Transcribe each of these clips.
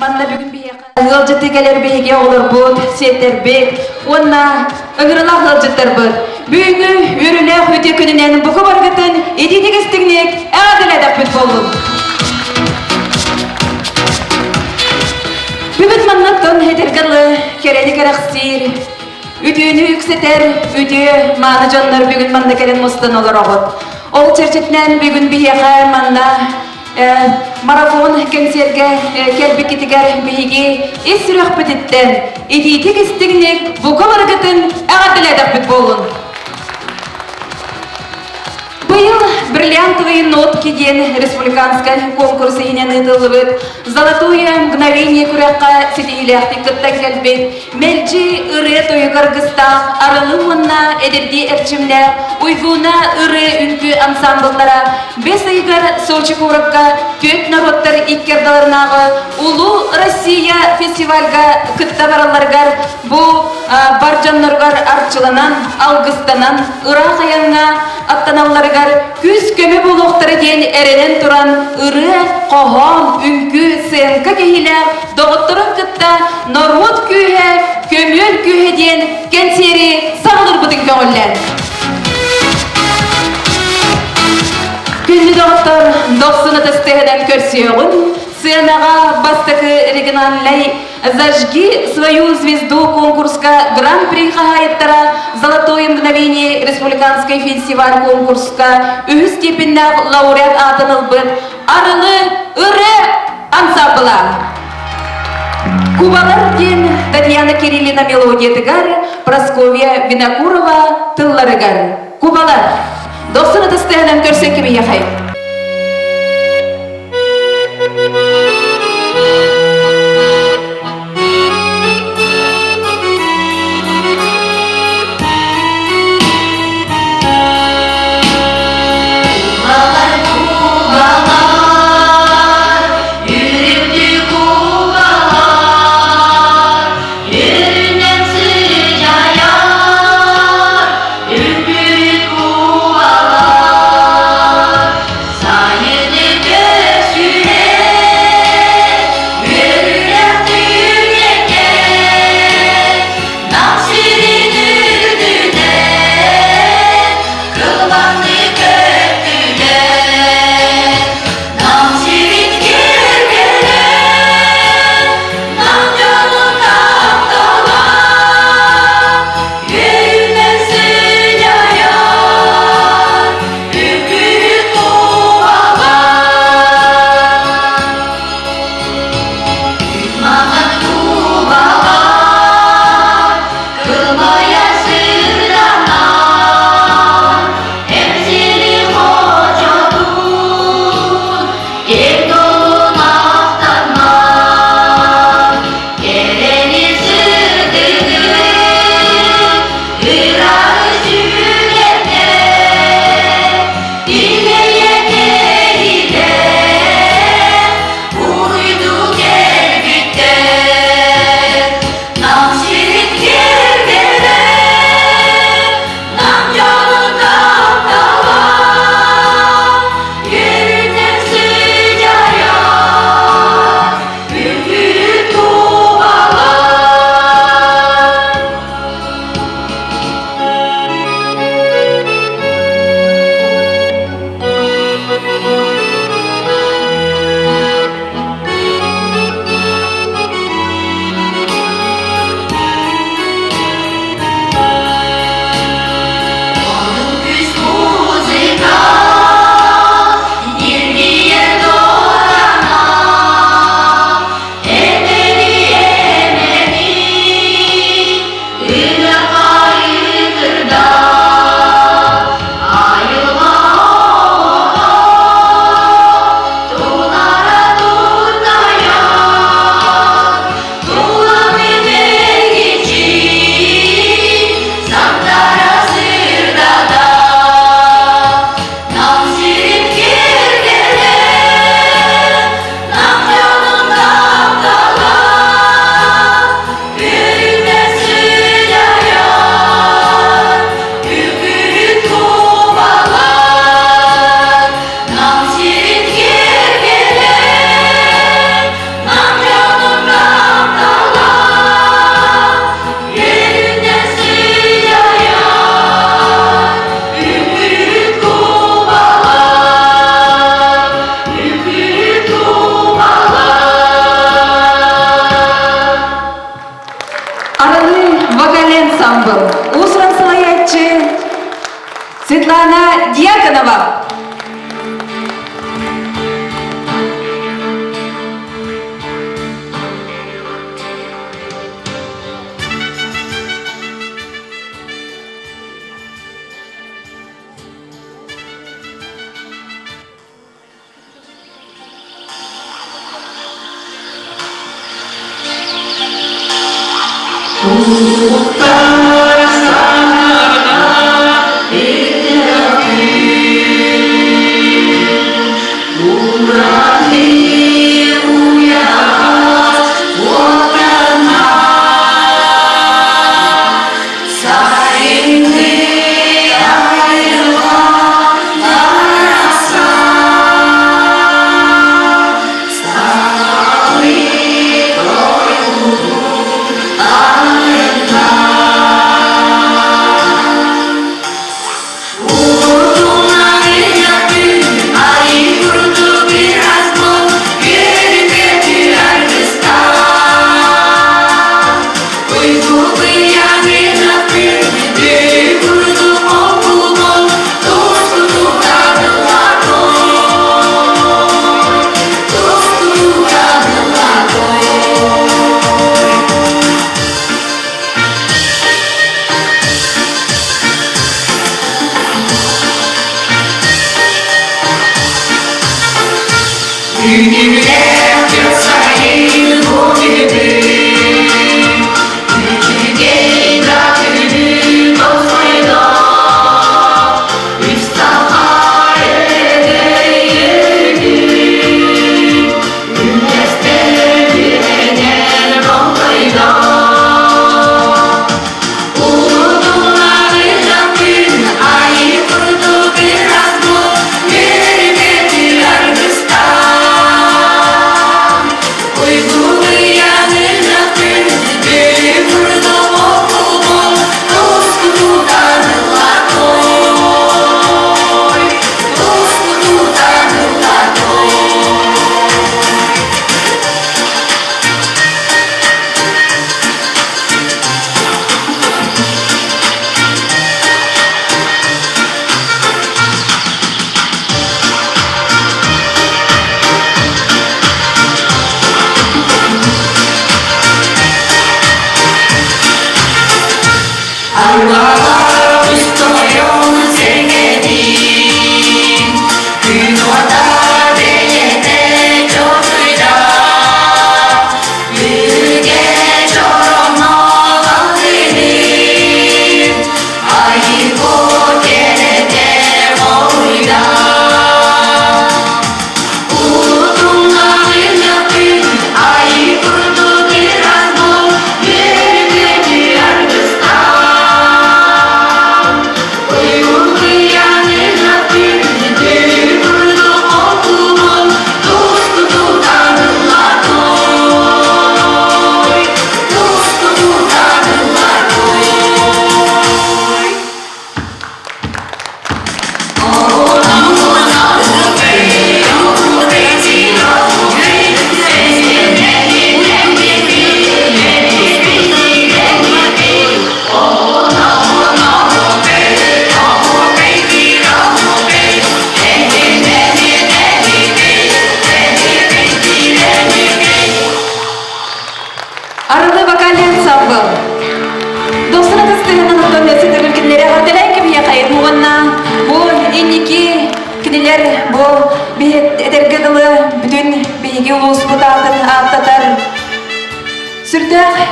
Манна бүгін бейеқа ғылжыттекелер бейге олар бұд, сеттер бек, онна ұғырыла ғылжыттар бұд. Бүгіні үріне өте күнінен бұқы барғытын едетегістігінек әділәдік бүт болын. Бүгін маннаттың әдіргілі керені керақсир, үтіні үксетер, үті маны жанлар бүгін манна керен мұстын олар оғыт. Ол черчетнен бүгін бейеқа манна марафон кенсерге келбі кетігер бейге ес-сүрек бітіттен едетек істігінек бұғы барғытын әғаділәдік бүт болын. Был бриллиантовый нот киген республиканской конкурсы инен ытылыбыт. Золотое мгновение күрәкка сетейләхти кытта келбет. Мелчи ыры тойы кыргызстақ, арылымынна эдерди әрчімлә, уйгуна ыры үнкі ансамблдара, бес айгар Сочи куракка, төт народтар иккердаларнағы, Улу Россия фестивальга кытта бараларгар, бу баржанларгар арчыланан, алгыстанан, ыра қаянға аттаналаргар, күз көмі болуқтары ден әренен тұран, ыры, қоғам, үнкі, сенка кейілі, доғыттырын кытта, народ күйе, көмел күйе ден, кәнсері сағылыр бұдың көңіллән. Күнді доғыттар, доқсыны тістігіден көрсеуін, сценаға бастықы регионаллай «Зажги свою звезду» конкурска гран-при қағайыттара «Золотое мгновение» республиканской фестиваль конкурска үз степеннақ лауреат атыныл бұд арылы ұры ансамбыла. Кубалар ден Татьяна Кириллина мелодиятыгар, Прасковья Винокурова тылларыгар. Кубалар, доқсыны тістігіден көрсе кеме яқай. Светлана Дьяконова.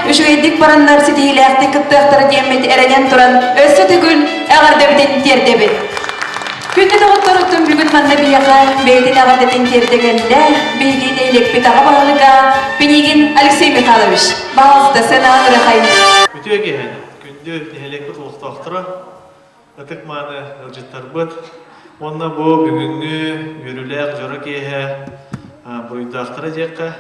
Üşüydik baranlar sidiylekti kıttığıktırı diyemmet erenen turan össü tügül ağardabidin terdebit. Günde doğuttorutun bugün manna biyaqa beytin ağardabidin terdegelle beygin eylek bitağa bağlıga Benigin Alexey Mikhailovich. Bağızda sen ağır akayın. Bütün gehen, günde nehelek bit ulustaktıra atık manı ılcıttar bit. Onna bu bugünkü yürülek jorak ehe boyudaktıra jekka.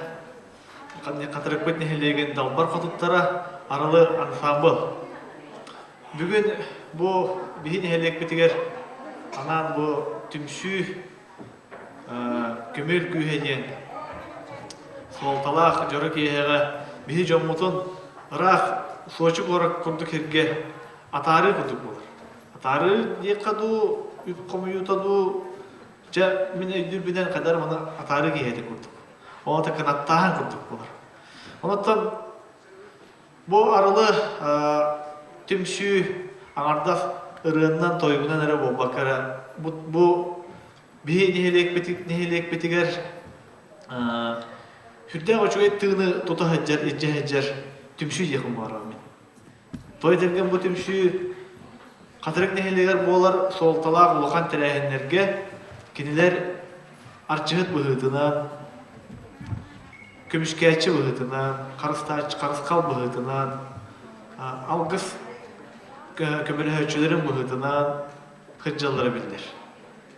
Katırık bit nehelegen dalbar katuttara aralı ansambl. Bugün bu bihi nehelek bitiger anan bu tümsü kömür küheden soltalak jorak ehege bihi jommutun Irak soçuk olarak kurduk herge atari kurduk bular. Atары yekaду, komuyutadu, ja mine dürbüden kadar bana atarı giyedi kurduk. Ona da kanattahan kurduk bunlar. Ondan bu aralı tümsü ağırda ırığından toygunan ara bu bakara bu bir nihelek betiger hüdde oçuğu tığını tuta heccer ecce heccer tümsü yakın var amin. Toy derken bu tümsü katırık niheleger boğalar soltalaq ulukan terehenlerge kiniler arçıhıt bıhıtınan kömüşkәçi bıhıtınan karıskal bıhıtınan algıs kömürhöçülerin bıhıtınan hıccaları bilir.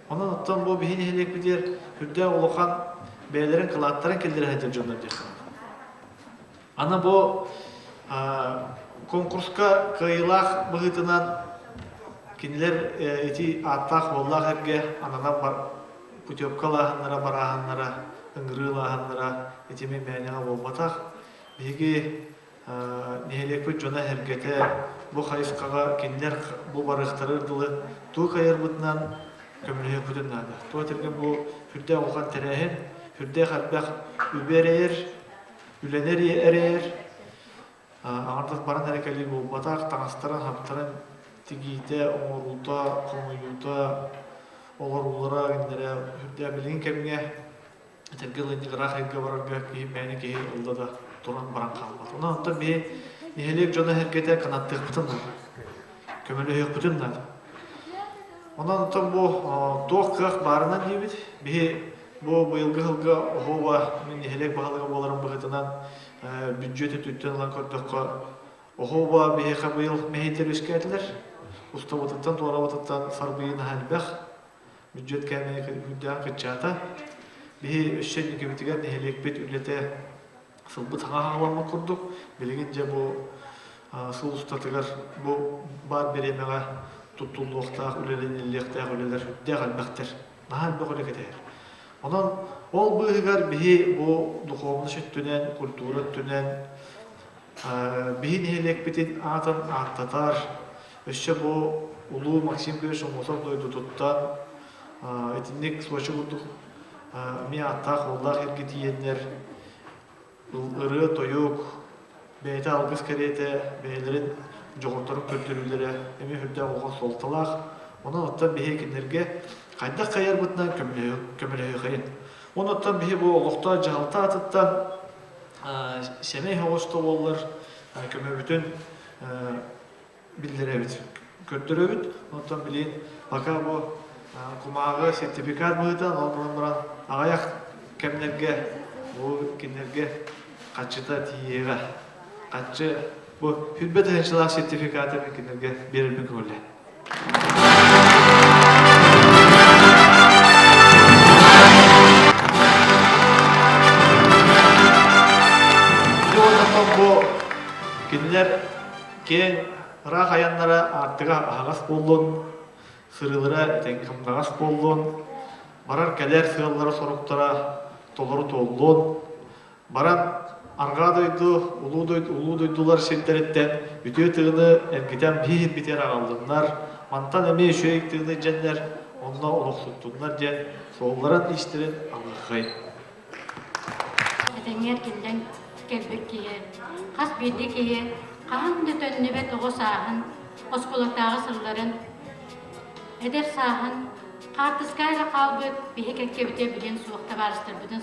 Ondan bu bihin nihilek bilir hüdde ulukan beylerin kılaatların kelleri heccer jonlar diyor. Ana bu konkurska kıyılaq bıhıtınan kiniler eti attaq bollaq herge ananan bar putevkalahınlara barahanlara ıngırılahınlara etimi meynağa bolmataq bigi nihelekut jona hergete bu hayıskaga kiniler bu barıqtarırdılı tu kayırbıtынан kömülüye kutunnadı. Tu terge bu hürde olgan terehin hürde xalbaq übereyer ülener erer ağırdat baran harekeli bolmataq taŋastaran haptaran tigite, oğurulta, komuyuta, oğurullara gindere hüdde bilin kemge tergilini gırak herge vararga ki meni ki olda da duran baran kalmadı. Ondan da bir nihelek jona hergete kanattık bütünler. Kömülü hök bütünler. Ondan da bu toq kıaq barından diyebit. Bir bu yılgı hılgı oğuva nihelek bağlıga boların bıgıtınan büdjeti tütten lan kördükka oğuva bir heka bu yıl mehitler üsketiler. Usta vatıttan, tuara vatıttan sarbıyın halbaq. Büdjet kemeye hüddeğen kıtçata. Bir üçşen nikibitigen nihelek bet ülete sılbıt hağalanma kurduk. Bilgince bu sıl ustatıgar bu bar beremeğe tutulluqtaq, ülelenilliqtaq, üleler hüddeğen halbaqtır. Nahalbaq öyle gider. Ondan ol bıhıgar bihi bu duhovunu şüttünen, kultura tünen bihi nihelek betin atan attatar. Öşçe bu ulu Maksim Köyüş olmasam doydu tuttan etinlik suaşı bulduk. Mi attaq ollaq erge diyenler ırı toyuk beyte algız kerete beylerin joğurtarın kötülülere emi hüdde olgan soltalaq. Ondan ottan bihe kinlerge kayda kayar butnan kömülüğü kayın. Ondan ottan bihe bu oluqta jahalta atıttan semey hoğusta ollar kömü bütün bildirevit, kötürevit. Ondan bilin, baka bu kumağı sertifikat mıydı, ondan ağayak kemlerge, bu kinlerge kaçıda tiyeğe, kaçı bu hübbet hençilah sertifikatı kinlerge verilmek öyle. Ondan bu kinler ken Ra hayanlara artıga ağas bollun, sırılara tenkimdağas bollun, barar keler sığallara soruktara toluru tollun, baran arga doydu, ulu doydular şedderetten, bütüye tığını ergiten bir biter ağaldınlar, mantan emeği şöyek tığını cenler, onunla oluq tuttunlar cen, soğullaran işlerin ağırgayın. Edenger kilden kelbek kiye, kas bildi kiye, Kahan dötönübe toğu sağın, oskulaktағы sırların, eder sağın, qartıskayla qalbıt, bihi kekkebite bilen suuqta barыстır bütün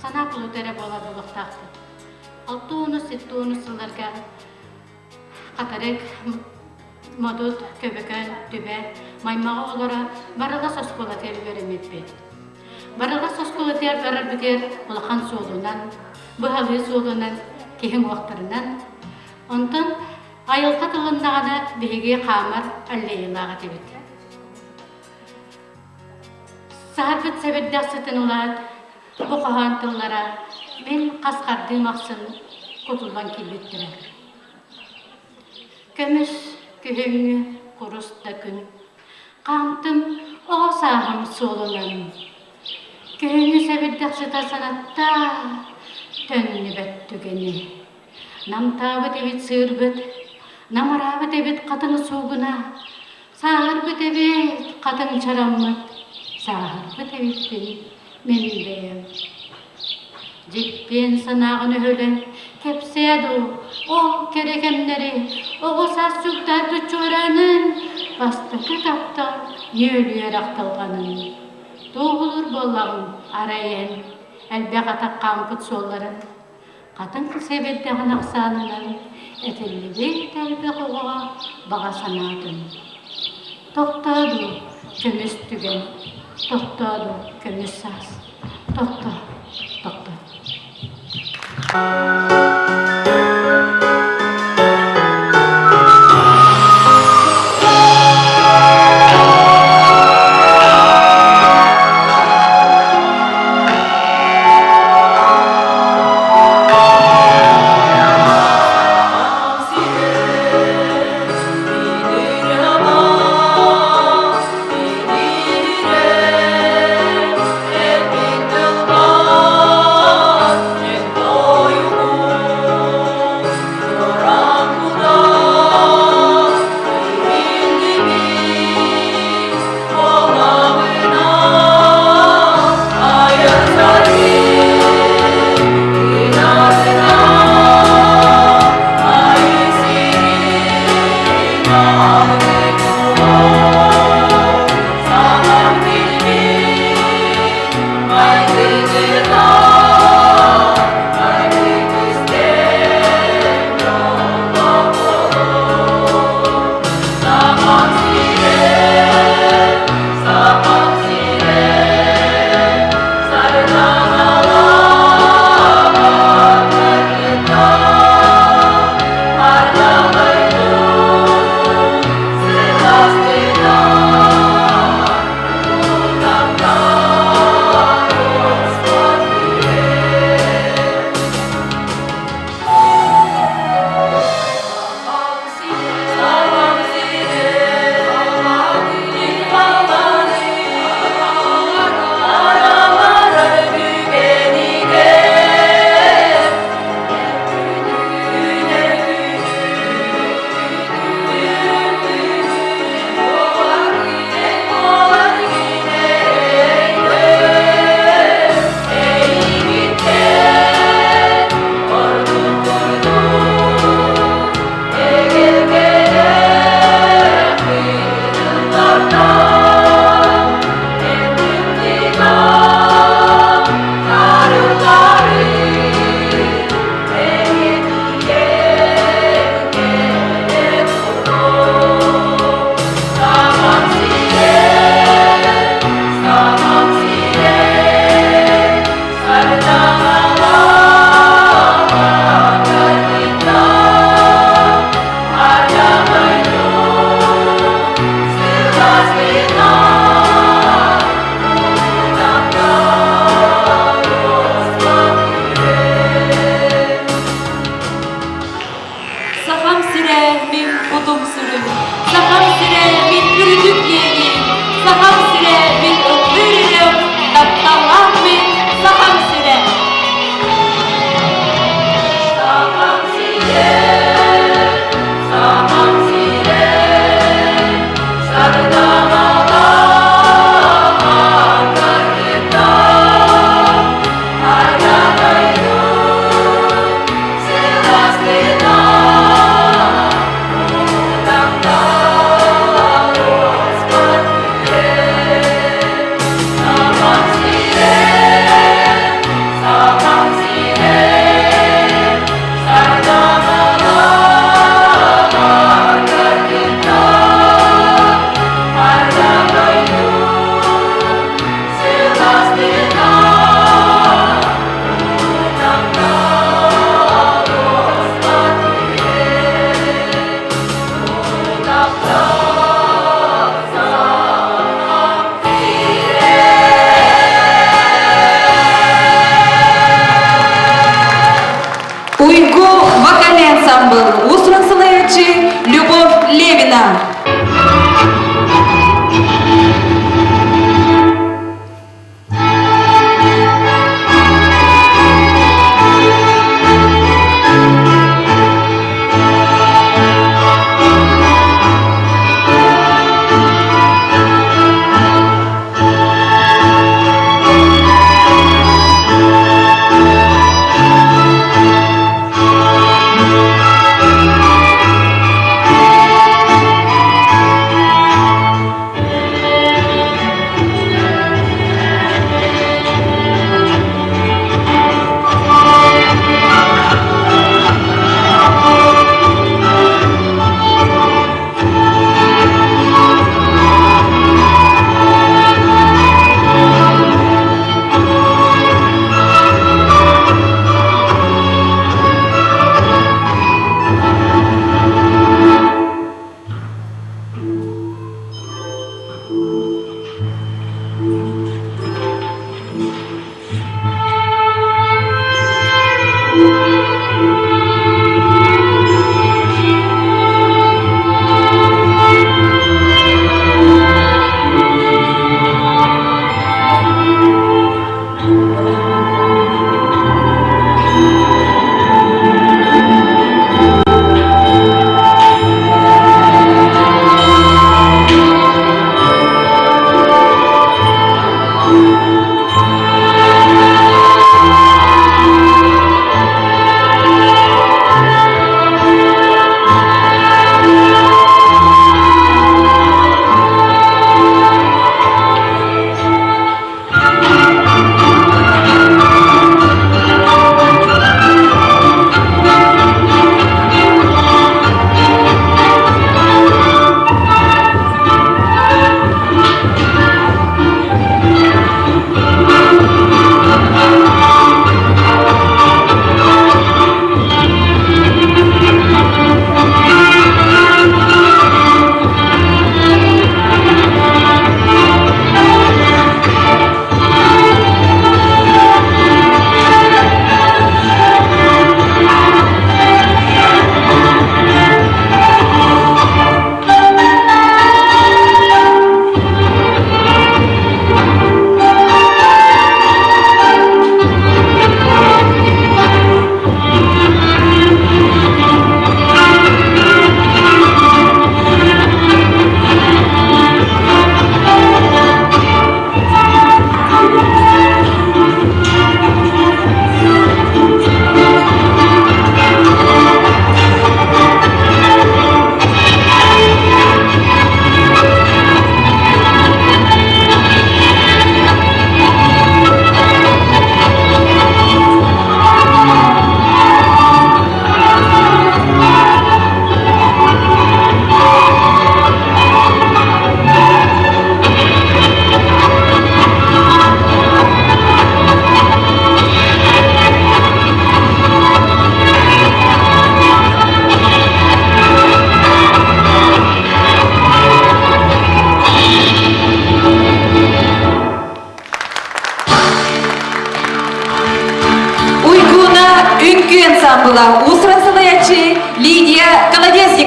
sana kulutere bola buluqtaqtı. Altuğunu, sittuğunu sıllarga, qatarık, modut, köbökön, tübe, maymağı olara barılas oskulater veremeppi. Barılas oskulater verer biter, bulaqan soğulunan, buhalı soğulunan, kehin vaqtırından, ondan ayılqa tılındağına bihige qamar alleyılağa tebit. Saharbet sebeddak sıtın ulat, bu qahan tıllara men qasqardığım aqsın kutulban kilbettiren. Kömüs, kühüngü, kurus da gün, qamtım o sahım solunan. Kühüngü sebeddak sıta sanatta tönübet tügeni. Namtavı tebit sığırbıt, namarabı tebit qatını soğuna, Sağır bıtıbet, kadın çarammat. Sağır bıtıbettin, menin beyim. Jikpen sanağını hölen, kepseydu, o kerekenleri, o sassukta tuçuranın, bastı kitapta, yölüyer aktalganın. Doğulur bollağın, arayen, elbek atakkan kutsolların, kadın sebeddeğin aksanının, etelli beyt elbek oğa, bağa sanatın. Toktadu, kömüs tügen, toktadu, kömüs sas, tokta, tokta.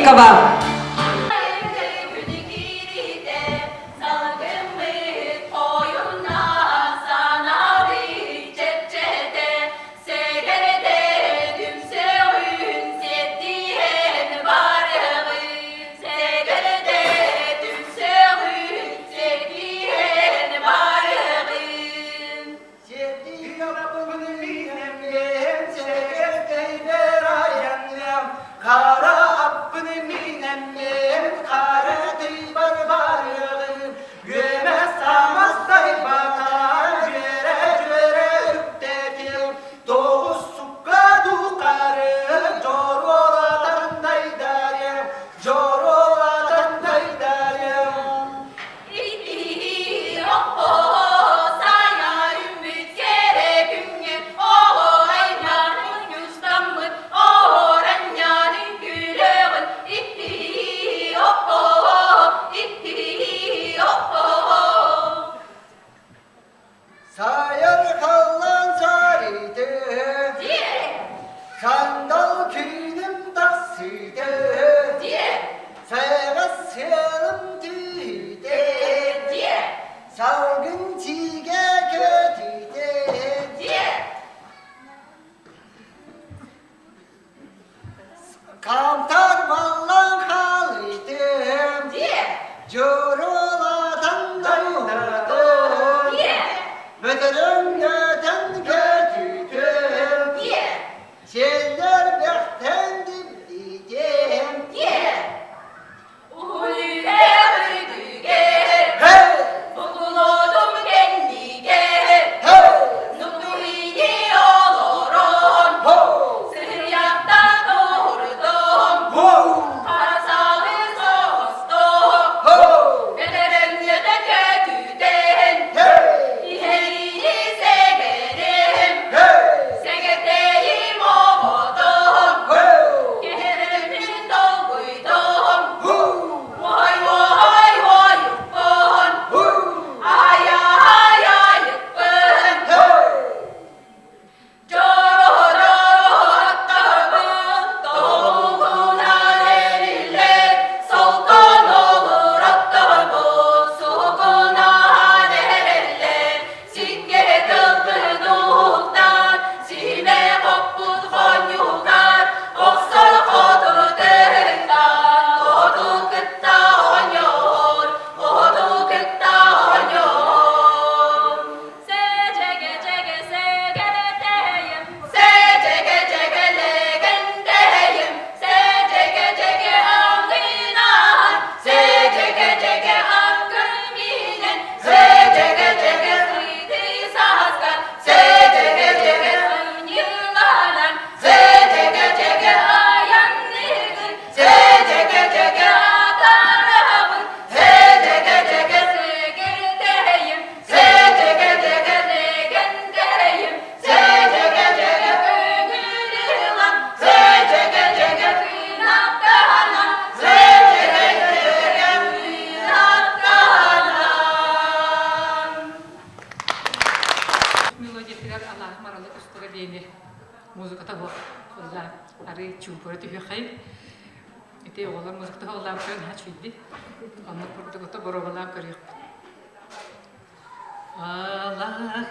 Ситникова.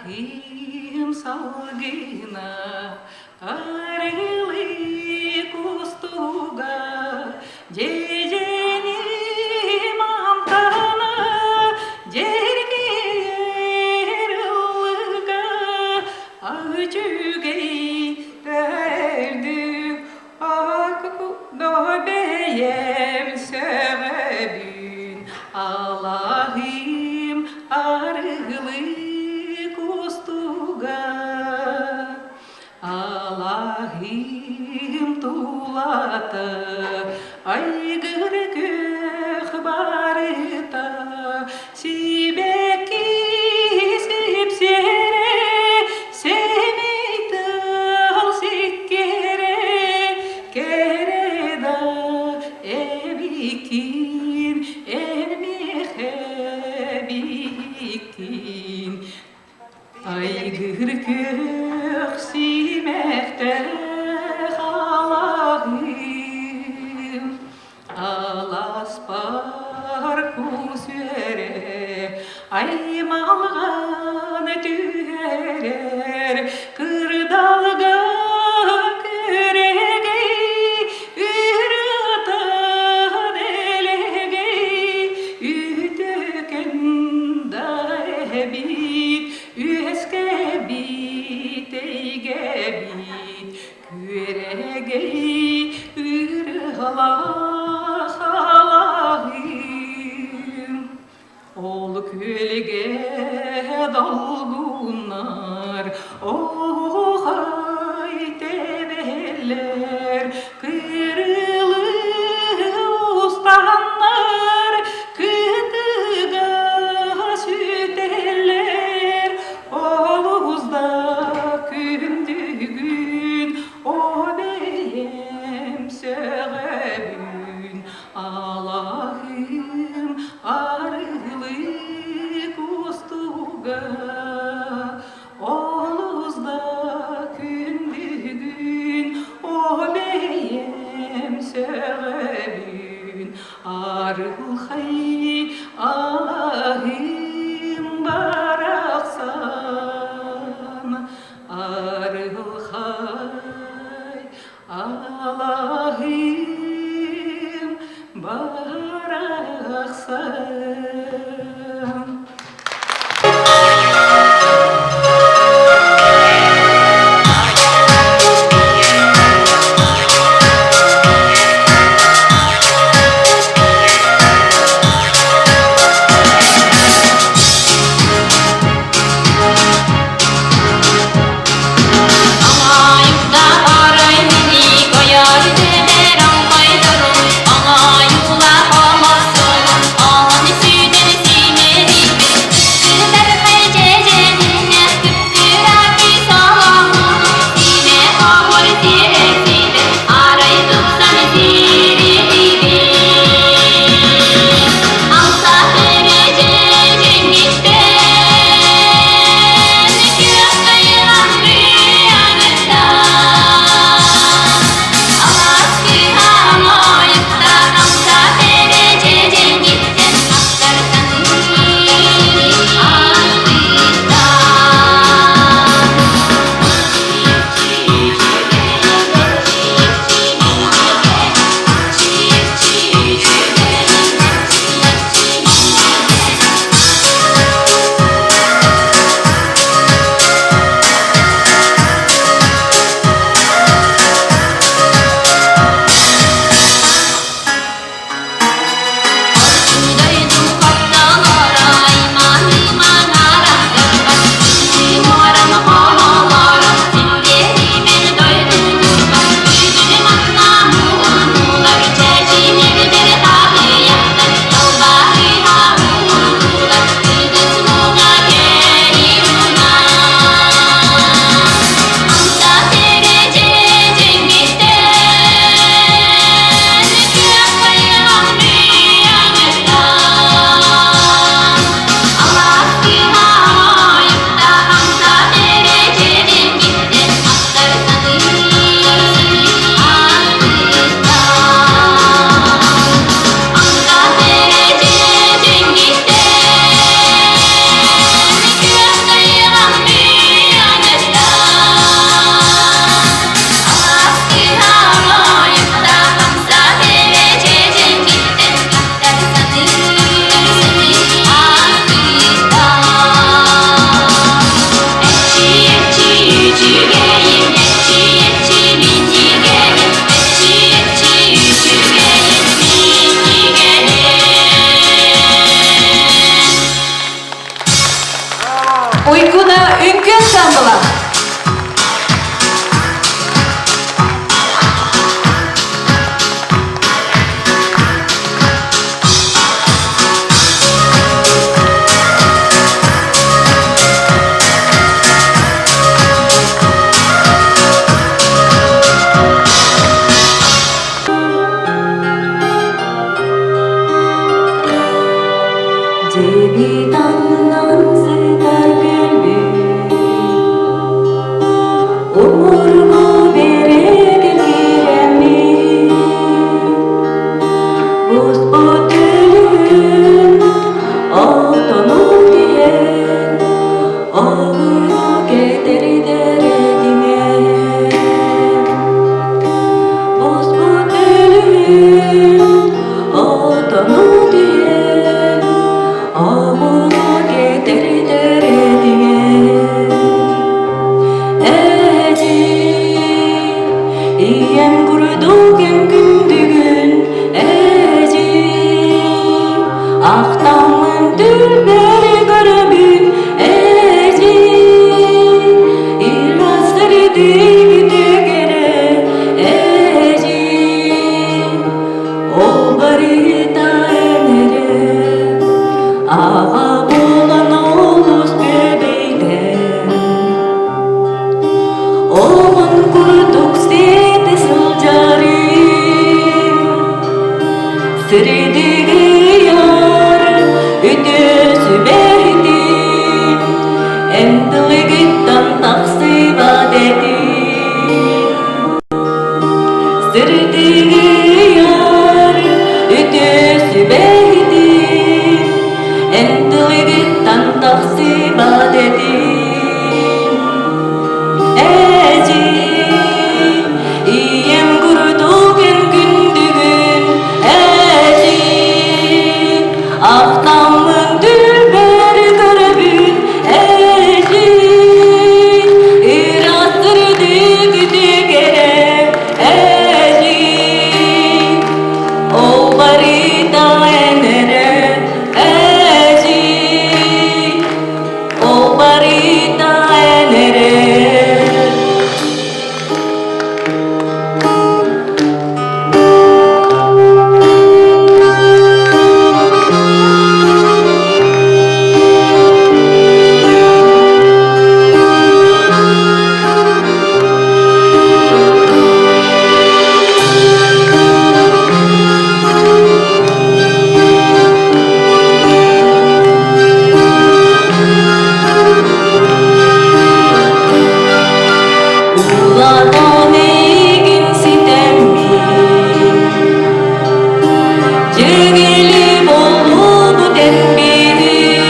Allah'ım salgına arılı kustuga ceceni mantana cergirulga acıgey derdi akku dobeyem sebebin Allah'ım arılı Allah'ım tulata aygır gök barıta sibeki sipsere semeytal sikkere kereda ebikin ebikin aygır gök simekte Allah'ım аймалған түйерер кырдалга күрегей үрatan элегей үтөкен да бит үеске бит эйге бит күрегей үралахалахым ол күлге далгунар охай тебелер кырылы устанар кытыга сүтелер олузда күндүгүн обейем сөғөбүн алахым арылык устуга олузда күндүгүн обейем сөғөбүн арылхай алахым бараксам арылхай алахым бараксам. Аңайымда арай мені қояр демер аңқайдырым аңайыла қамасын аңын сүйді Sırdigi yar ütüsü behdim Endili gittan taksiba dedim Sırdigi yar ütüsü behdim Endili gittan taksiba dedim İyem kurduğun gündüğün Ahtamın dülber garabün İrastırdı güdügere O barita enere O barita enere Ulan egin sitemli Cegeli bolu dembiri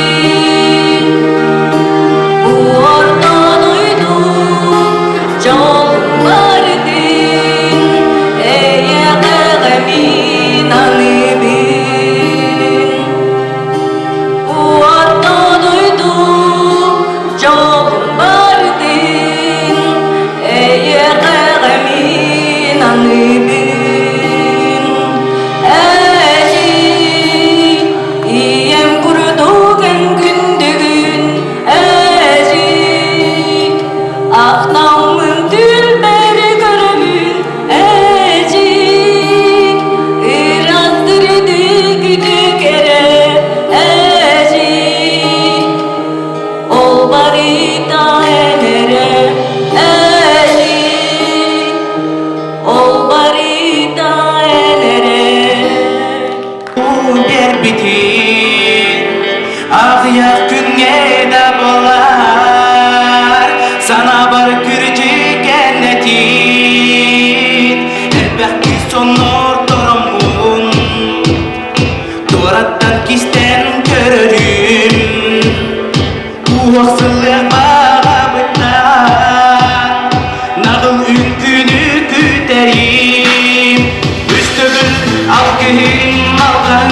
Bu orta duydu Çok vardın Eye kağemin anibin Bu orta duydu Çok vardın İyem kurduğun gündüğün Ahtamın dülberi görümün İrazdırdı güdükere Ol barita enere Ol barita enere Gerbitin Ağyak günge de bolar Sana bar kürcü cennetin Elbette sonur durumun Doğrattan kisten görürüm Bu haksızlık bağa bıttan Nağıl ünkünü küterim Üstügül algın algan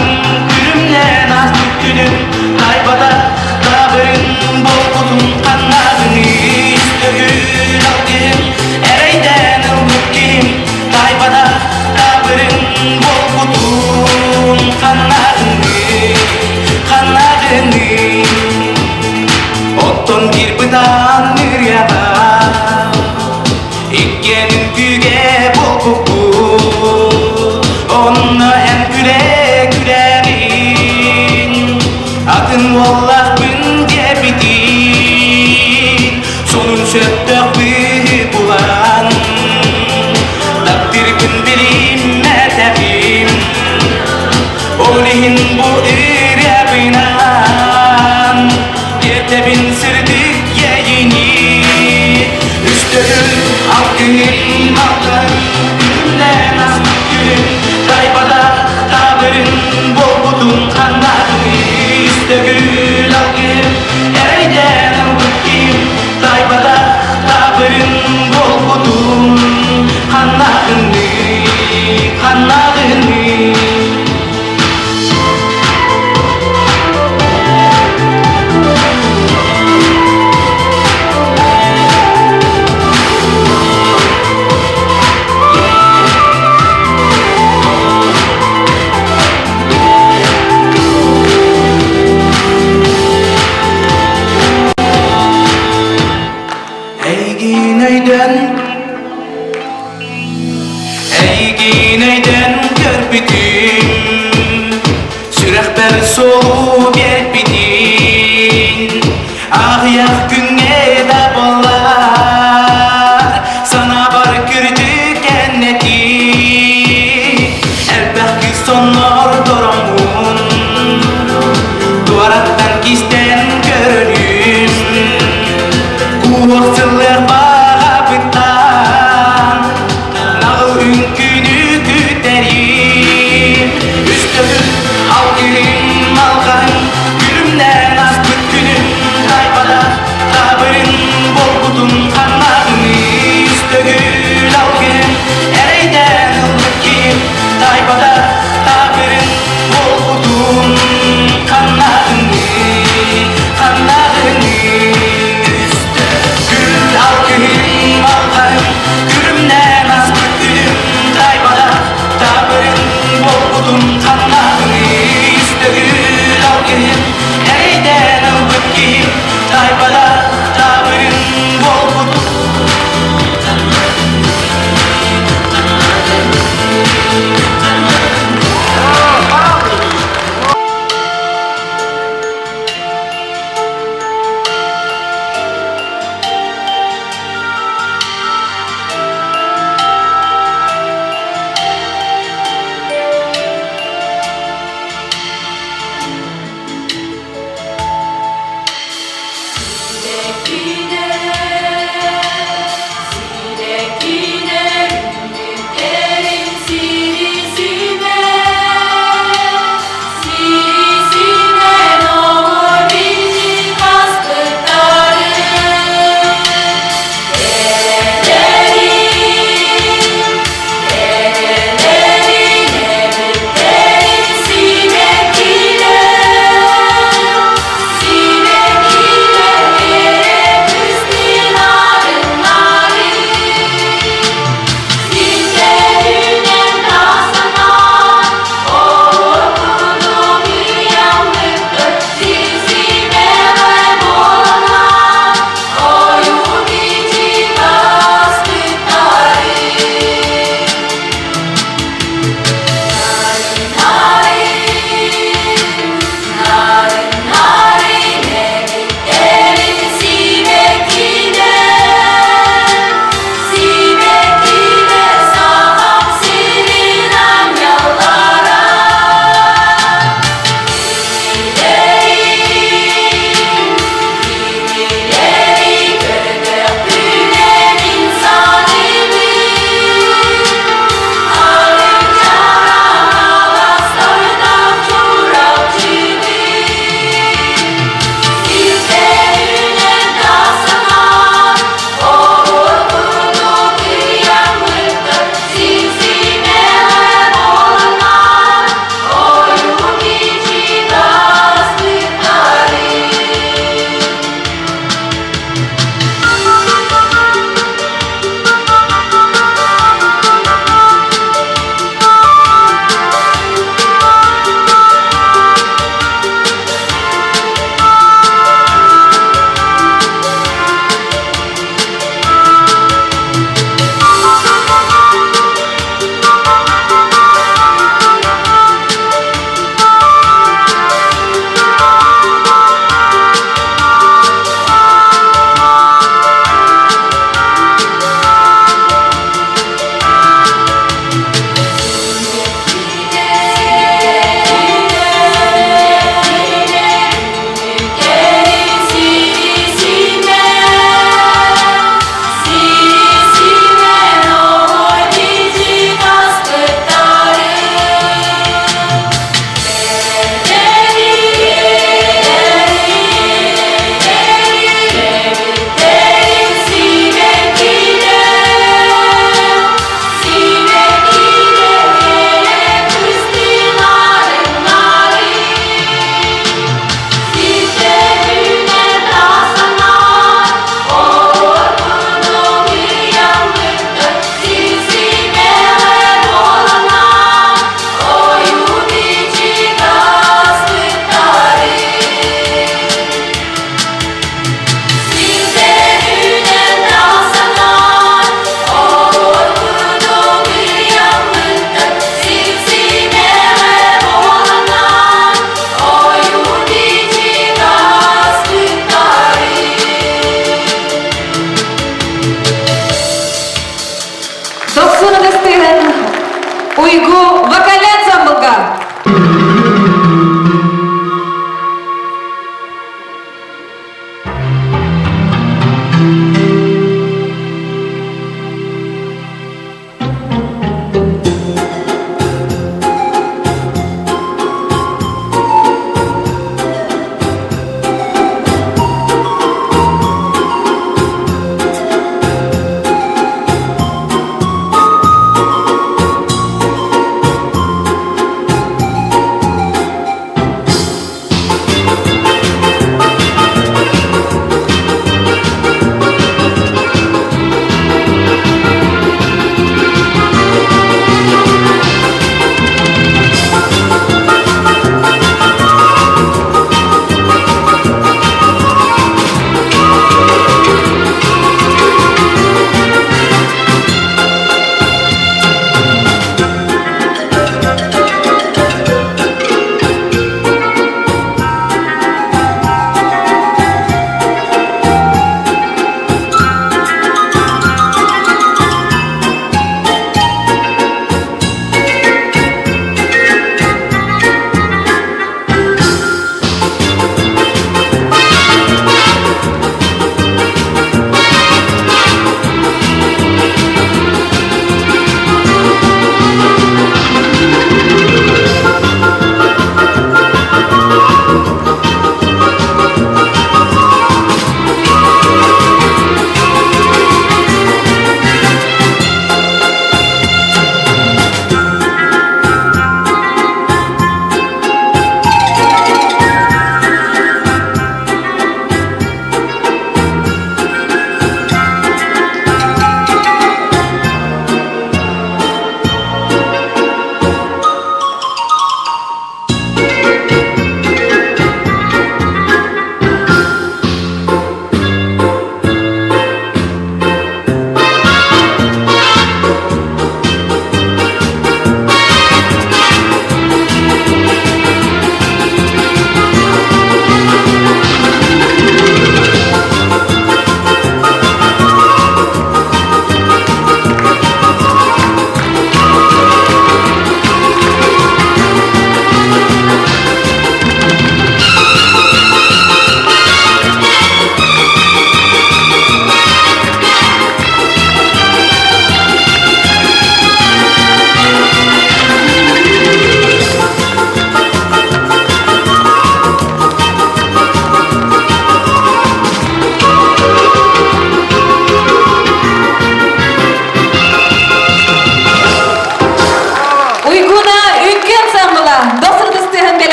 Gülümle nasıl günüm Kaybada dağırın bol kutun kanadını Üstügül algın ereyden ılgıp kim Kaybada dağırın bol kutun kanadını Otton bir bıdan nüryada İkkenin küge bol kuku Onunla en güle gülerin Adın vallah gün gebidin Sonun söptök büyü bulan Takdir gün bilinme tekim Olihin bu iryabinan Yertebin sırdık yeyini Üstügül algın algın Gülümle nasıl gülüm Kaybada tavırın bol budun kanadını Üstügül algın ereyden ılgıp kim Kaybada tavırın bol budun kanadını Eygineyden görbidim Sürehber solu gelbidin Ağyak günge de bollar Sana bar kürdü cenneti Elbette sonlar Bolbudum kanlarını üstügül al gelin Eyden ılgıt ki Taybada tabırın bolbudum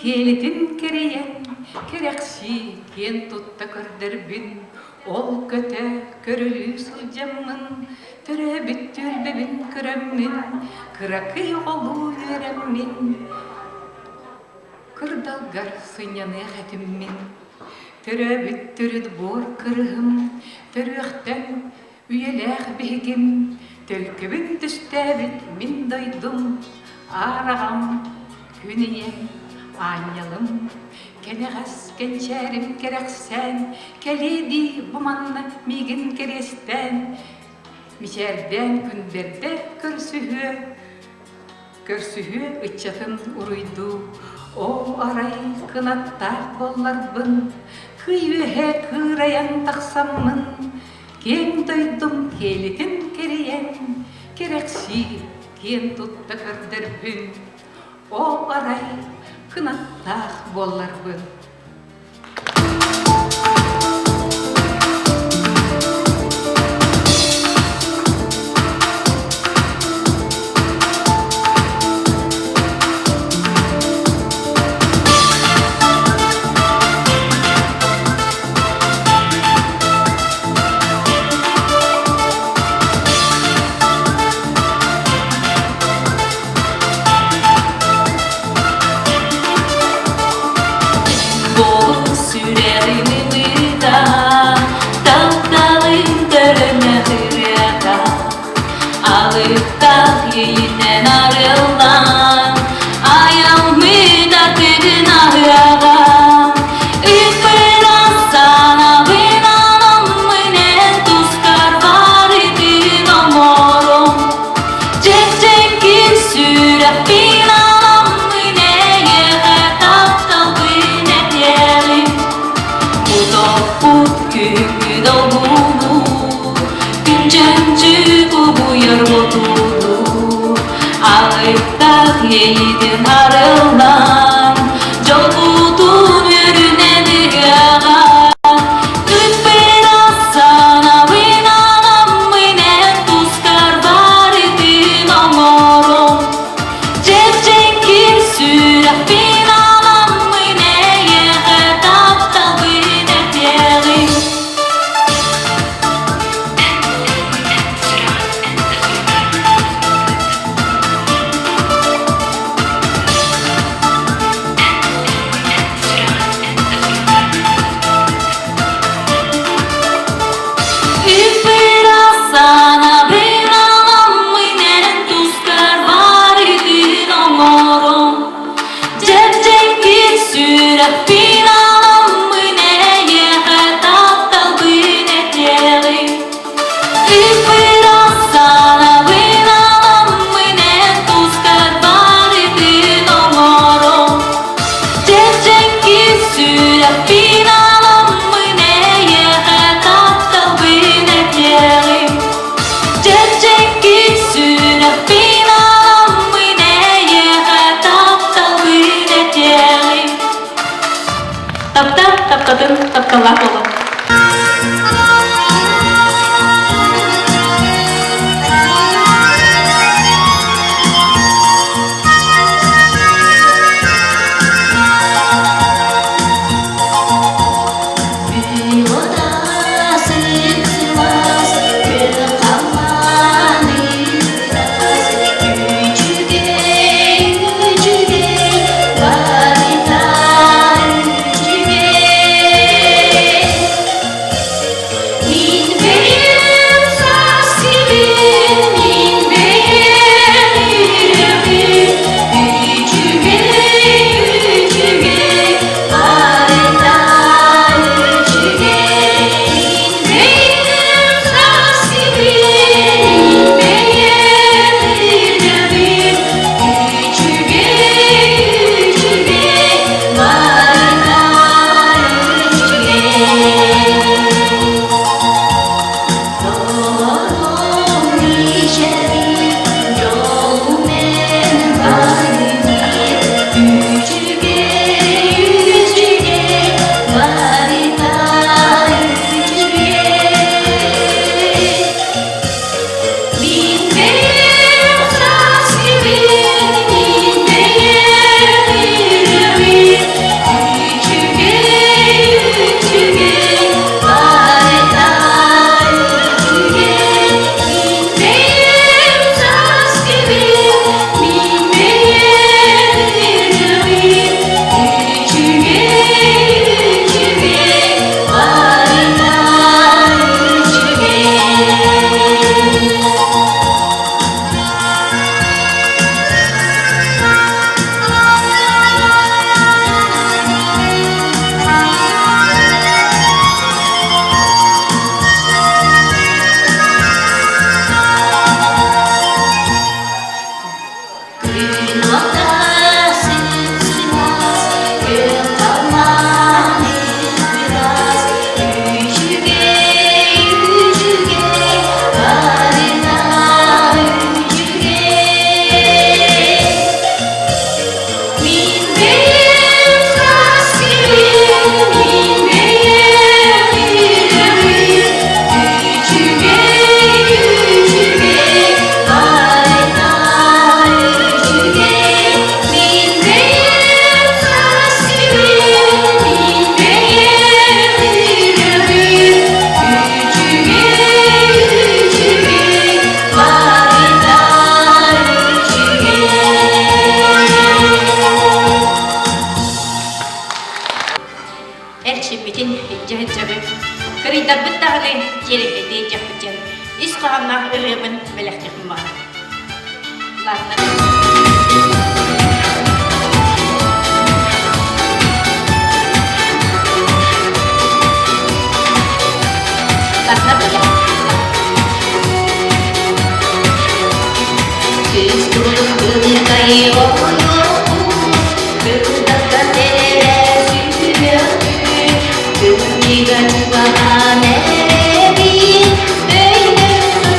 келетін керейен, керекші кен тұтта көрдірбін, ол көте көрілі сұлжамын, түрі бүттүлбебін көрәммін, кыракы олу өрәммін, кырдалгар сыняны қәтіммін, түрі бүттүріт бор кырығым, түріқтен үйеләқ бігім, төлкібін түстәбіт мен дойдым, арағам күнейем анялым, кенеғас кенчәрім керексән, кәледі бұманны мигін керестән, мишәрдән күндерді көрсүхі үтчатын ұруйду, о арай кынаттар болларбын, күйөһе кыраян тақсаммын, кен дойдым келетін керейен, керекші кен тұтта көрдірбін, о арай кынаттақ болларбын. Yine arılan ayağım müddetin ahıram İpbiraz sana binanam mınen tuskar var idin amorum Çek süre binanam mıne taptal binet yelim Bu toput kükü dolunu Güncüncü bu yarbotu Ağıktak yeydin arılan Jol budun ürünedi ağa Ütberaz sana binanam mınen tuskar var idin amorum Çekir süre binanam mıne yeğe taptal binet yeğim Sana binanam mınen tuskar var idin amorum Çekir süre binanam mıne yeğe taptal binet yeğim Biraz sana binanam mınen tuskar var idin amorum Çekir süre binanam mıne yeğe taptal binet yeğim Çekir süre binanam mıne yeğe taptal binet yeğim Taptadın taptalak olun Ürüydar büttağını yerinde diyecek biten. İş kahanlar ürüyümün belektekim var. Latna böyle. Küstürüm kılkayı oluyor. Kılkakta nereye sürüyor. Kılkıga bahaneleri böyle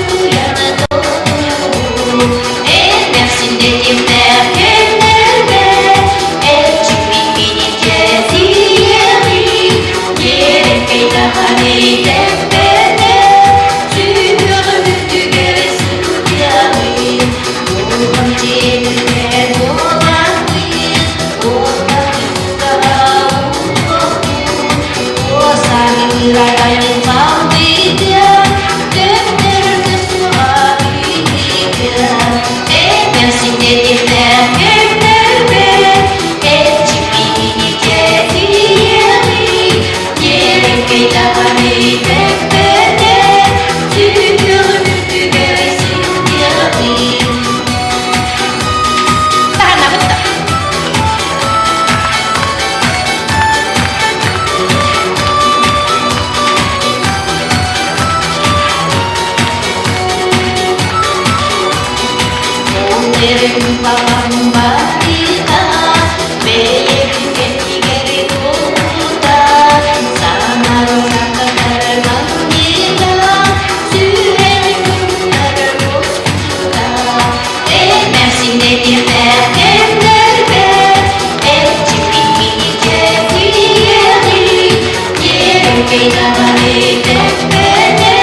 suya doğru. Edersin dedim derkenlerde elçik beni ceziyeri. Yere kıydahanı tepede sürürdü gerisi rüyayı. Oğlum cennet olan biz oğlanızda o sarılayın kaldıydı döndürdü sualıydı. Edersin dedim derkenlerde elçik beni ceziyeri. Yere kıydahanı tepede sürürdü gerisi rüyayı. Tahan betul. Onların babam bahida, beyim kendi konuda. Sana rüyalardan gida, süren günler boşluğunda. Edersin dedim derkenlerde, elçik beni ceziyeri. Yerim kıydahanı tepede,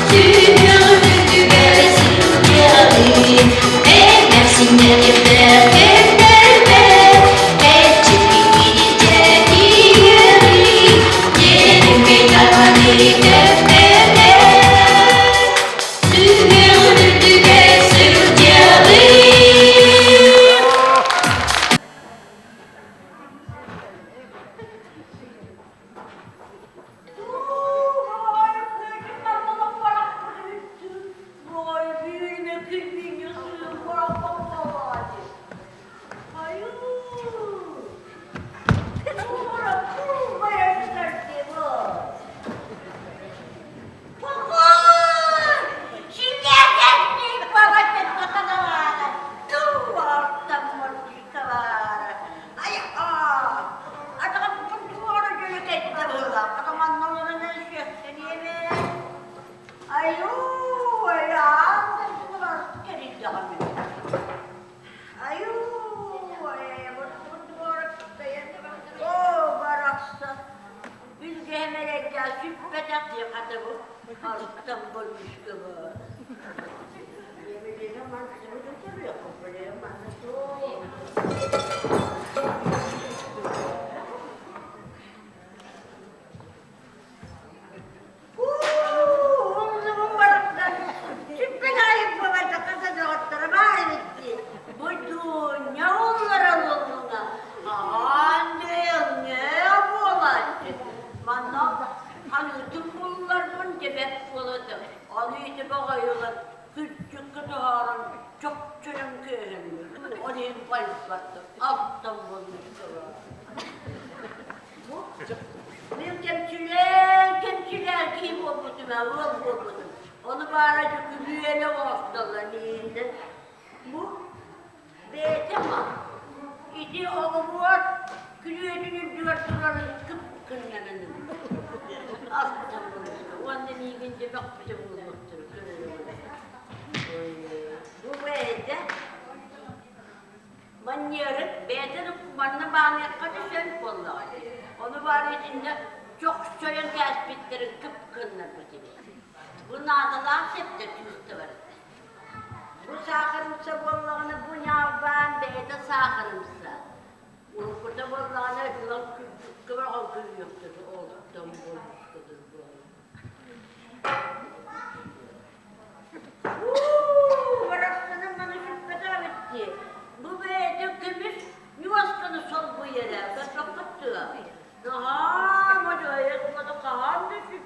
sürürdü gerisi rüyayı. Edersin dedim derkenlerde, elçik beni ceziyeri. Yerim kıydahanı tepede, sürürdü gerisi rüyayı. Kemçiler kim olmuşum ben, olmuşum. Onu bari güvüyene vasıtalar neyinde. Bu Beytema. İdi oğlu var, güvüyenin düvertlerini kıpkırlanın. Aslan bulmuştu. Ondan iyi günce bakmışım bulmuştur. Bu Beyte, manyarın, Beyte'nin kumanına bağlayan kadar vallahi. Onu bari içinde çok soyun tespitleri kıpkırlanır. Bu nadalar hep de tüstü var. Bu sakırımsa bollağını bu yavban Beyte sakırımsa. Burada bollağını yılan kıvır halkı yoktur. Olduktan bolmuştur bu. Varasının bana şüphede bitti. Bu Beyte kömür yuvaskanı sol bu yere. Ben çok kaptı. Aha, ama da ayakmadı kahan düştü.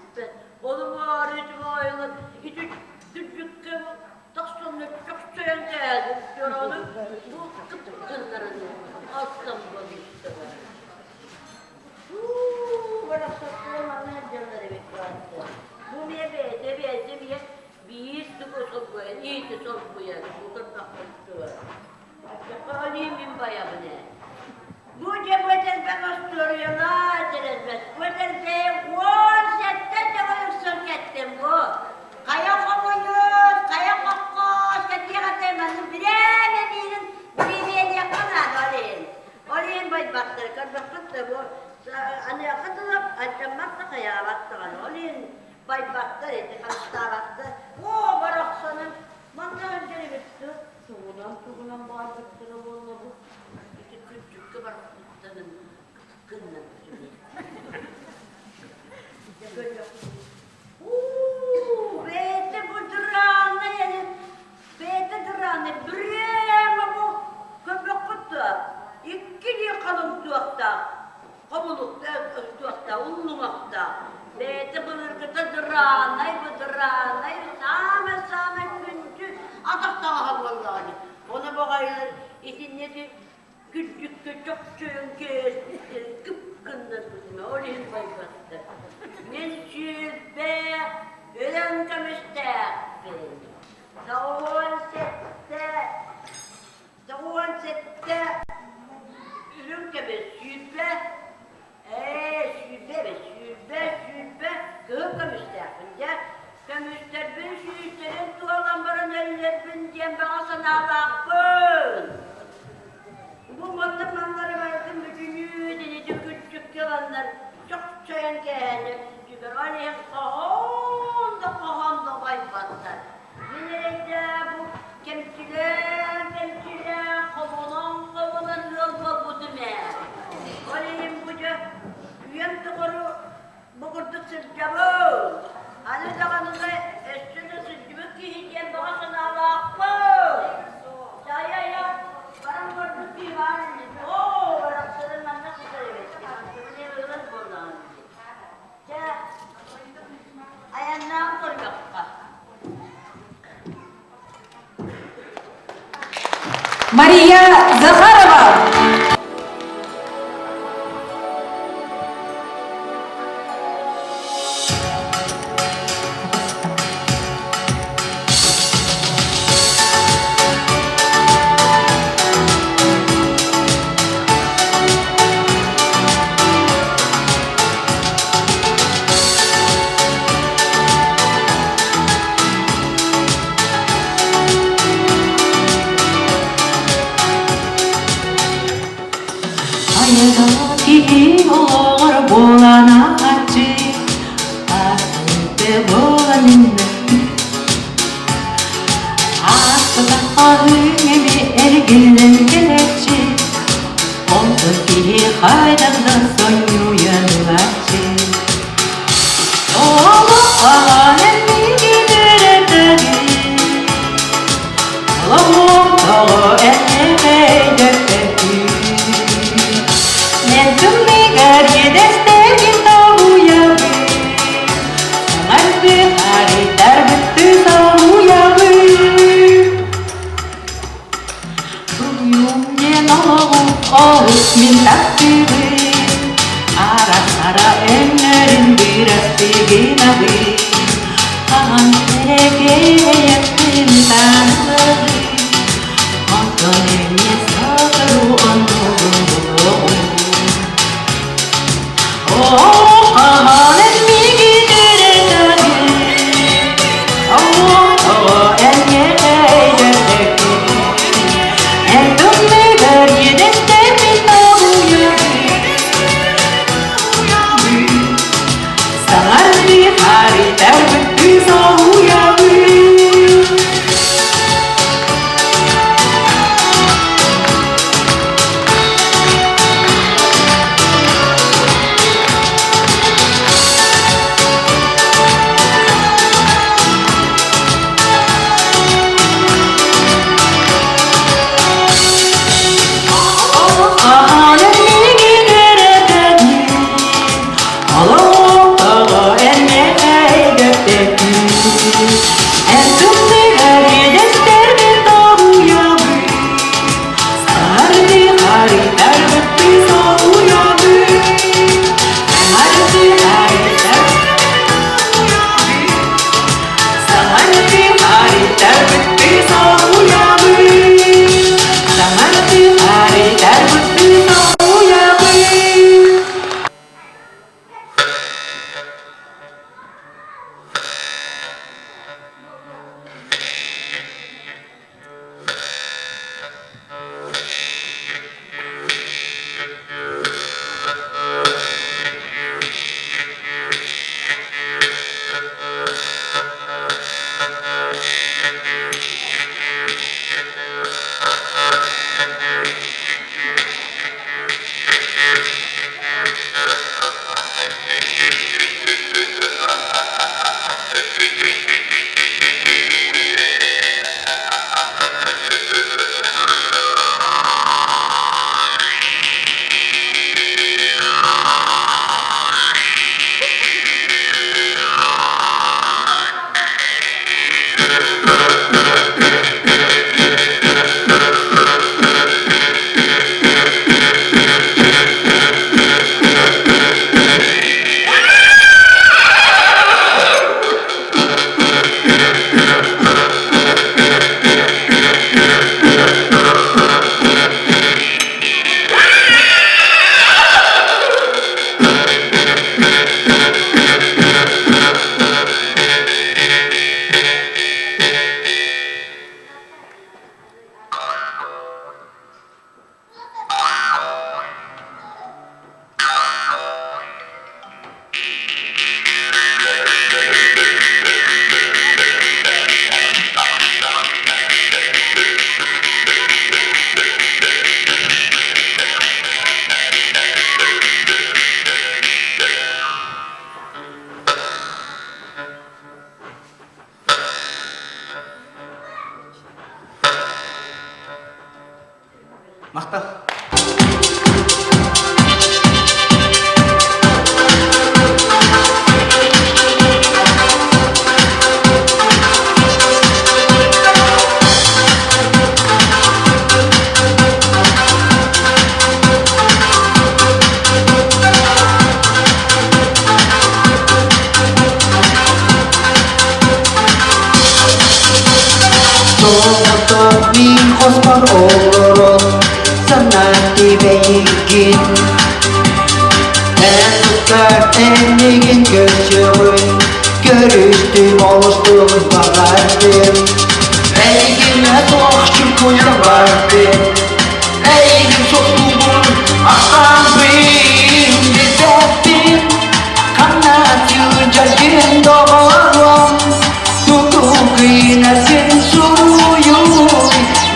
İyi de sol bu yer. Bu kadar bakıyor. Alayım ben bayağı ne? Bu cebeden ben oturuyorlar derezmez. Bu derezde o sette de bayılsın kettim bu. Kaya kovuyor, kaya kokkos, katiye kataymanın birinin yakın adı olayım. Olayım bay baktır, baktık da bu. Anne akıtılıp, açamak da kaya baktı. Olayım bay baktır, hasta baktı. O baraksanın, bana önce bitti. Tuğunan bağır bitti, ne oldu bu? İki küçük kıvar kutlanın, kınnın. İşte böyle beyte bu durağına yani, beyte durağına, buraya bu köpek kutu. İkili kalın tuğakta, kabulukta, tuğakta, unlumakta. Beyte bılırgıta durağına, bu durağına, sağma güncü, atakta havalılar. Ona bakaylar, işin nedir? Küçük çok kesmiştir, kıpkındır kızım, olayım baybastı. Men şüphe, ölen kamıştaktır. Savuan sette, ürün kamış, şüphe, kıhıp kamıştaktır. Kamıştar ben şüphenin tuğalambarın eller bincem bağısına bakın. Bu matematikleri verdim bütünü dedi küçük yalanlar çok çayan geldi çünkü öyle kahan da baybatlar. Nerede bu kemçiler kovulan yol bu düme. Olayım buca üyem doğru bu kurdu sırcabı. Hani zamanında eşçide sırcabı ki hicem bağısına bakın. Ya. Barang berdua hari ni. Oh, barang sering mana kita lewat. Kita ni orang bolan. Ya, ayah nak korjaka. Мария Захарова. Ayadaki olur bulana acı, ahirde bulanındı. Aslında kahvemi ergilen gelecek, oldu ki haydandan son uyanılaçı. Oğlu alemi giderdi, oğlu oğlu elime döktü. Minta diri, ara engerin biras tiginabi, kahan tege yang minta nari, ontonnya sakaru ontongu. Oh, kahan migi diri dagi, oh, enye dagi, entum negar yedes. Hari terbit di sahuyawi. Мактап. Min kosmon oğlum sana dibeykin En tutkar enligin gözümün Görüştüm oluştum bakardım Eygine soğukçum kuyum vardım Eygin soktuğum aksan bin Bizettim kanatı cargın doğaram Tutup güneşin suyu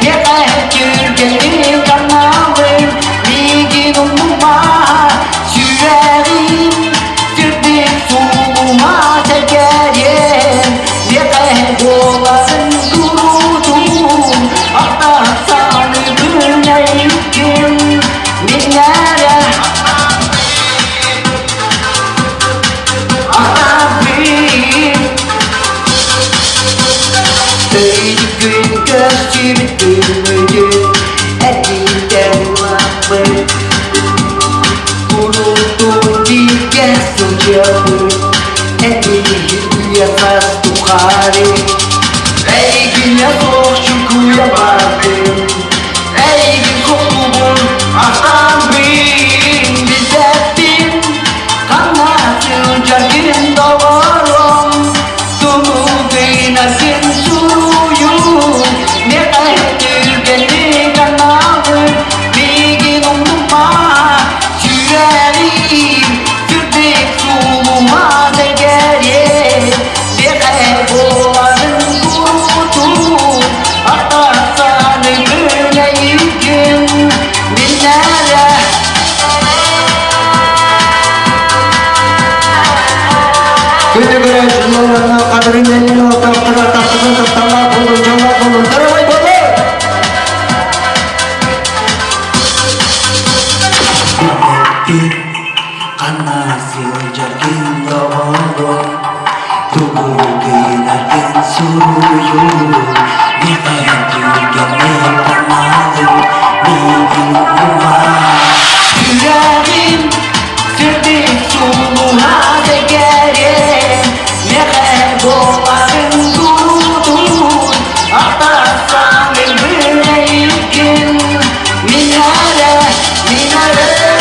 Ne kürgenin kanalım Ligin umuma Sürerim Sürdük suluma tekerim Ne kayboların durudum Ahta sanı böleyim Minlere Ahta bir Öyle gün gözümdü Elinden vakfı Kurulduğum diye sıcakı Elini yasas tukarı Ey güne soğuşum kuyamadım Ey gün kokluğum ahtan bin Bizettim kanatı cargın davarım Tumu güneşin suyu Ne kaydır kendi kanalım Bilgin umuma Sürerim Sürdük suluma tekerim Ne kayboların kurudum Hatta sana böyleyim Minlere Güne göre şunlarına kadrinden ortaklara tatlını tatlama bulun, canlar bulun, tarafay bulun. Güneşin kanası cargın doğru Tuğur güneşin suyu Ne kaydır gene kanalım Bilgin umma Yüreğim sürdük suluna tekerim Ne kayboların durudum Hatta sanır böyleyim Minare, minare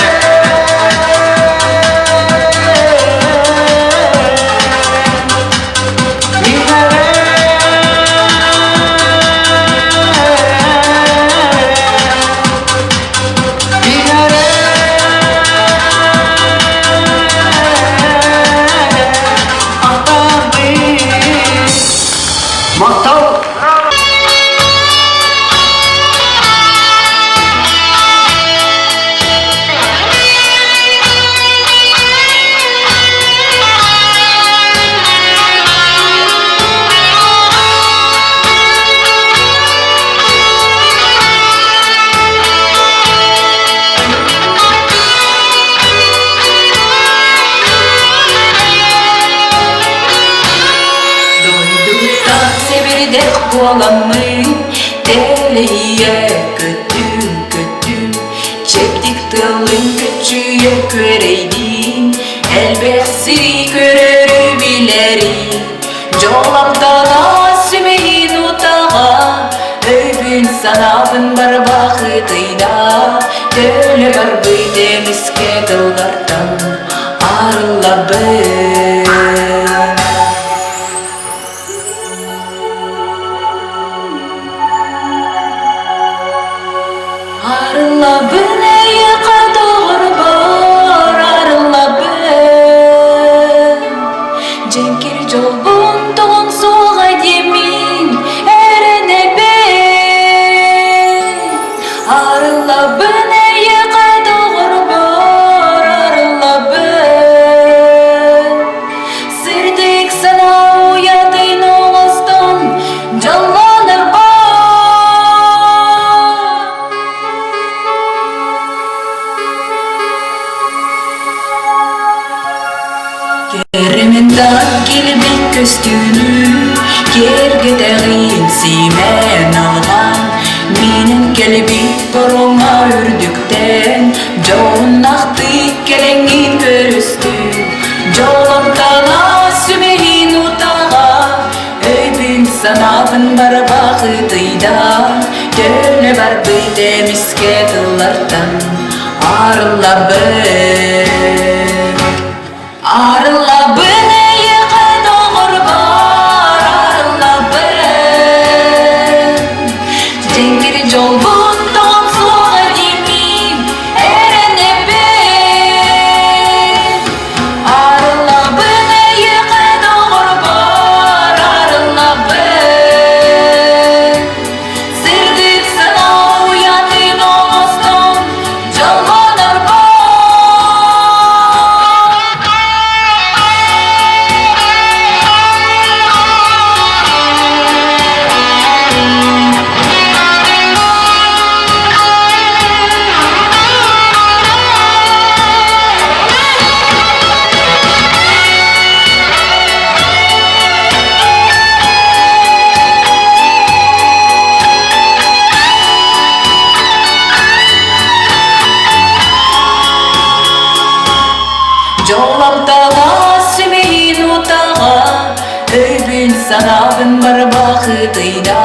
Severdek bulamın Deliye kötüm Çeptik tılın küçüğe köreydin Elbet siri körörü bilerim Jolapta da sümeyin utağa Öbün sanabın bar vakıtıyla Dölü var bıydemiske dılgardan Arılabın Arılabın eye kadar bar Arılabın Cenkir jolbun toğun soğa yemin Erene ben Arılabın eye kadar bar Arılabın Sırdık sana uyadın oğuzdan Canlanır bar көстүнү Керге дәғин симен алған Менің келбит бұрыңа үрдіктен Жоғын ақты келеңін көрісті Жолымтала сүмейін ұтаға Өйбін санабын бар бақытыйда Төлі бар бүйдеміске дылардан Арыла бір ейіқі доғыр бар Арыла бір Жеңгір жол бұн тоғын соға демейм Әрене бен Арыла бір ейіқі доғыр бар Арыла бір Сырдық санау ятын оңыстың Жалғанар бар Жолымтаға сүмейін отаға Өйбін санабын бар бақытыйда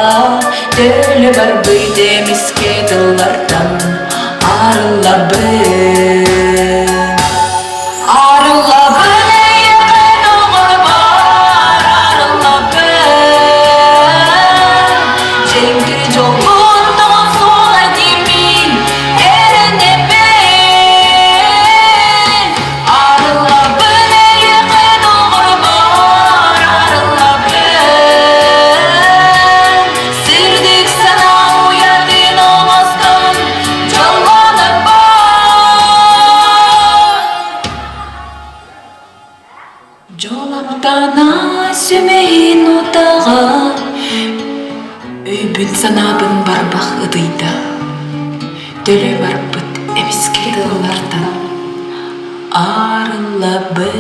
Төлі бар бүйдеміске дылардан Арыла бір Арыла бір ейіқі доғыр бар Арыла бір Жеңгір жол бұн тоғын соға демейм Әрене бен Арыла бір ейіқі доғыр бар Арыла бір Сырдық санау ятын оңыстың Жалғаны бар Жолымтана сүмейін отаға Өйбін санабын бар бақытыйда Төлі бар бұт әміске дылардан Арыла бір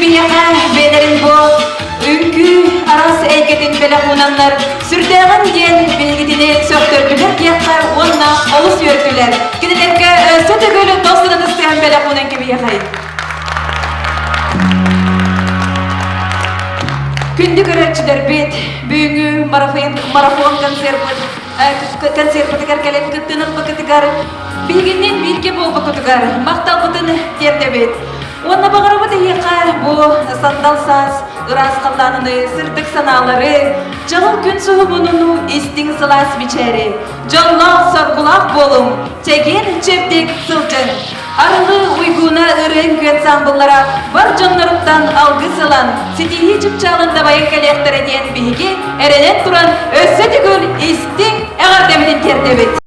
biyaka belerin bu ünkü aras eyketin bele hunanlar sürdüğün diyen bilgidini söktürdüler diyaka onna olus yörtüler. Gidilerke söte gölü dostuna isteyen bele hunan gibi yakayın. Күнді көрәтшілер бет, бүйіңі марафон концерт бұтығар кәлем күттінік бұтығар, білгеннен бейітке бол бұтығар, мақтал бұтыны терді бет. Онна бағыра бұты еқа бұл сандал саз, ұрас қалданыны, сырдық саналары, жалын күн сұғы бұныну істің сылас бичәрі, жаллақ сарғылақ болым, теген чептек сылжын. Арылы уйгуна ырын көн самбыллара бар жоннорыттан алгы сылан, сетихи чыпчалында байын кәлектері ден бігі, әренен тұран өссі түгіл істің әғардемінен тердебет.